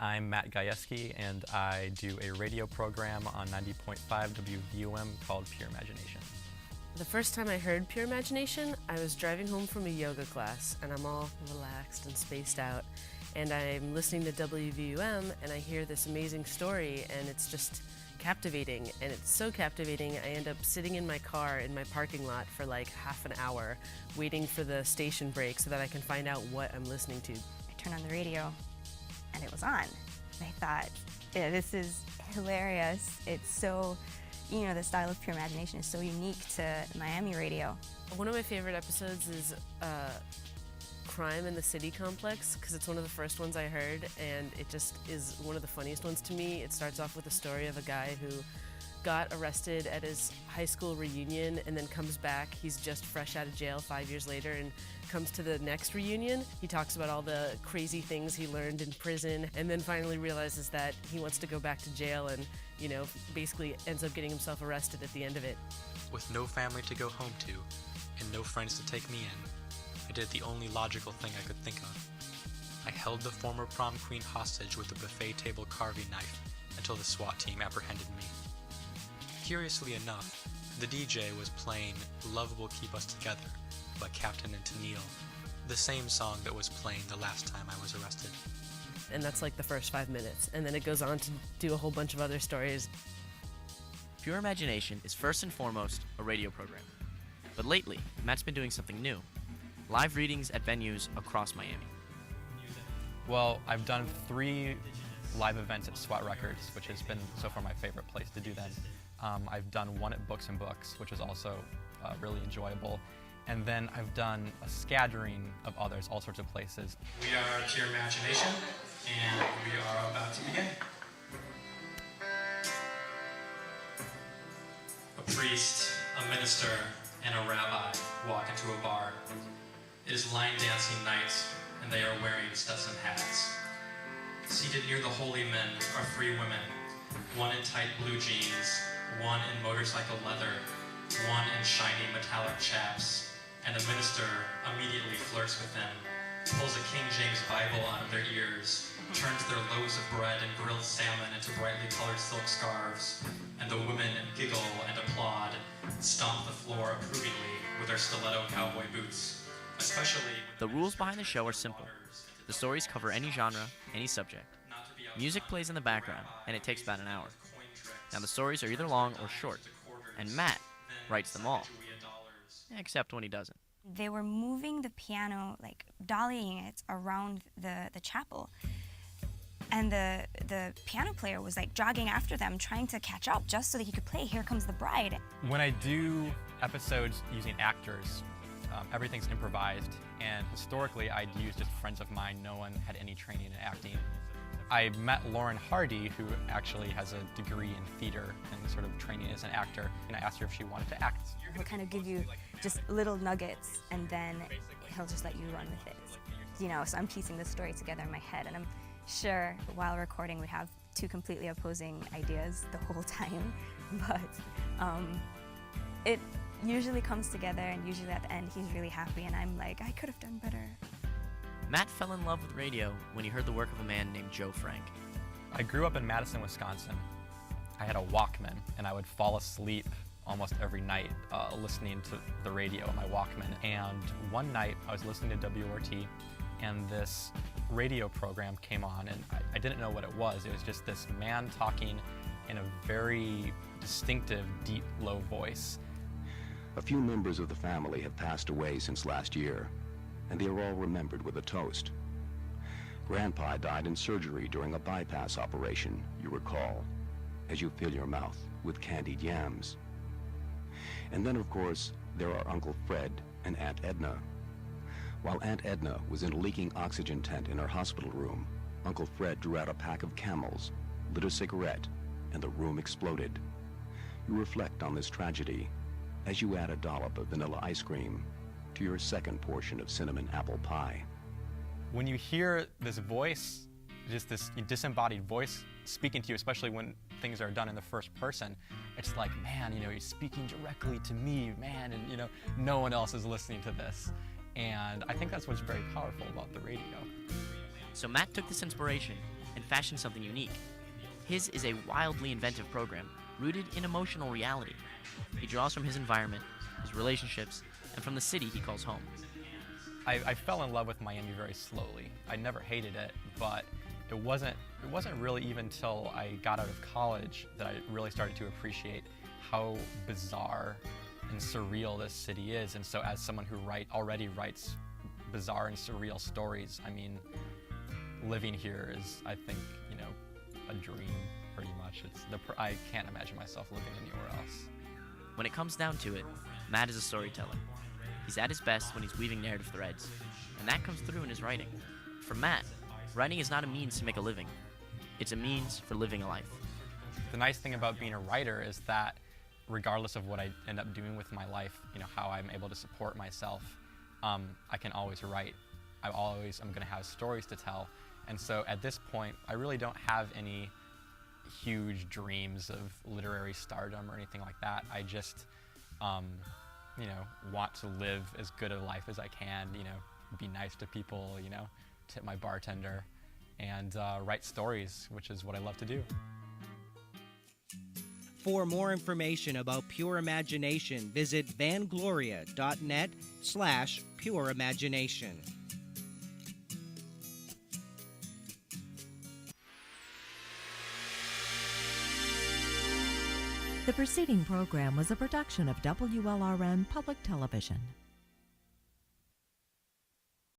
I'm Matt Gajewski, and I do a radio program on 90.5 WVUM called Pure Imagination. The first time I heard Pure Imagination, I was driving home from a yoga class, and I'm all relaxed and spaced out, and I'm listening to WVUM, and I hear this amazing story, and it's just captivating, and it's so captivating I end up sitting in my car in my parking lot for like half an hour waiting for the station break so that I can find out what I'm listening to. I turned on the radio and it was on. I thought, yeah, this is hilarious. It's so, the style of Pure Imagination is so unique to Miami radio. One of my favorite episodes is Crime in the City Complex, because it's one of the first ones I heard, and it just is one of the funniest ones to me. It starts off with a story of a guy who got arrested at his high school reunion and then comes back. He's just fresh out of jail 5 years later and comes to the next reunion. He talks about all the crazy things he learned in prison and then finally realizes that he wants to go back to jail and, basically ends up getting himself arrested at the end of it. With no family to go home to and no friends to take me in, I did the only logical thing I could think of. I held the former prom queen hostage with a buffet table carving knife until the SWAT team apprehended me. Curiously enough, the DJ was playing Love Will Keep Us Together by Captain and Tennille, the same song that was playing the last time I was arrested. And that's like the first 5 minutes, and then it goes on to do a whole bunch of other stories. Pure Imagination is first and foremost a radio program. But lately, Matt's been doing something new. Live readings at venues across Miami. Well, I've done 3 live events at SWAT Records, which has been so far my favorite place to do them. I've done one at Books and Books, which was also really enjoyable. And then I've done a scattering of others, all sorts of places. We are Pure Imagination, and we are about to begin. A priest, a minister, and a rabbi walk into a bar. It is line dancing night, and they are wearing Stetson hats. Seated near the holy men are 3 women, one in tight blue jeans, one in motorcycle leather, one in shiny metallic chaps, and the minister immediately flirts with them, pulls a King James Bible out of their ears, turns their loaves of bread and grilled salmon into brightly colored silk scarves, and the women giggle and applaud, stomp the floor approvingly with their stiletto cowboy boots. The rules behind the show are simple. The stories cover any genre, any subject. Music plays in the background, and it takes about an hour. Now the stories are either long or short, and Matt writes them all. Except when he doesn't. They were moving the piano, like dollying it around the chapel. And the piano player was like jogging after them, trying to catch up just so that he could play Here Comes the Bride. When I do episodes using actors, everything's improvised, and historically I'd use just friends of mine. No one had any training in acting. I met Lauren Hardy, who actually has a degree in theater and sort of training as an actor, and I asked her if she wanted to act. He'll kind of give you just little nuggets, and then he'll just let you run with it. So I'm piecing the story together in my head, and I'm sure while recording we'd have 2 completely opposing ideas the whole time, but it usually comes together, and usually at the end he's really happy, and I'm like, I could have done better. Matt fell in love with radio when he heard the work of a man named Joe Frank. I grew up in Madison, Wisconsin. I had a Walkman, and I would fall asleep almost every night listening to the radio on my Walkman. And one night I was listening to WRT, and this radio program came on, and I didn't know what it was. It was just this man talking in a very distinctive, deep, low voice. A few members of the family have passed away since last year, and they are all remembered with a toast. Grandpa died in surgery during a bypass operation, you recall, as you fill your mouth with candied yams. And then, of course, there are Uncle Fred and Aunt Edna. While Aunt Edna was in a leaking oxygen tent in her hospital room, Uncle Fred drew out a pack of Camels, lit a cigarette, and the room exploded. You reflect on this tragedy as you add a dollop of vanilla ice cream to your second portion of cinnamon apple pie. When you hear this voice, just this disembodied voice speaking to you, especially when things are done in the first person, it's like, man, he's speaking directly to me, man, and no one else is listening to this. And I think that's what's very powerful about the radio. So Matt took this inspiration and fashion something unique. His is a wildly inventive program, rooted in emotional reality. He draws from his environment, his relationships, and from the city he calls home. I fell in love with Miami very slowly. I never hated it, but it wasn't really even until I got out of college that I really started to appreciate how bizarre and surreal this city is. And so as someone who already writes bizarre and surreal stories, I mean, living here is, I think, a dream pretty much. I can't imagine myself living anywhere else. When it comes down to it, Matt is a storyteller. He's at his best when he's weaving narrative threads, and that comes through in his writing. For Matt, writing is not a means to make a living. It's a means for living a life. The nice thing about being a writer is that regardless of what I end up doing with my life, how I'm able to support myself, I can always write. I'm going to have stories to tell. And so at this point, I really don't have any huge dreams of literary stardom or anything like that. I just, want to live as good a life as I can, be nice to people, tip my bartender, and write stories, which is what I love to do. For more information about Pure Imagination, visit vangloria.net/pureimagination. The preceding program was a production of WLRN Public Television.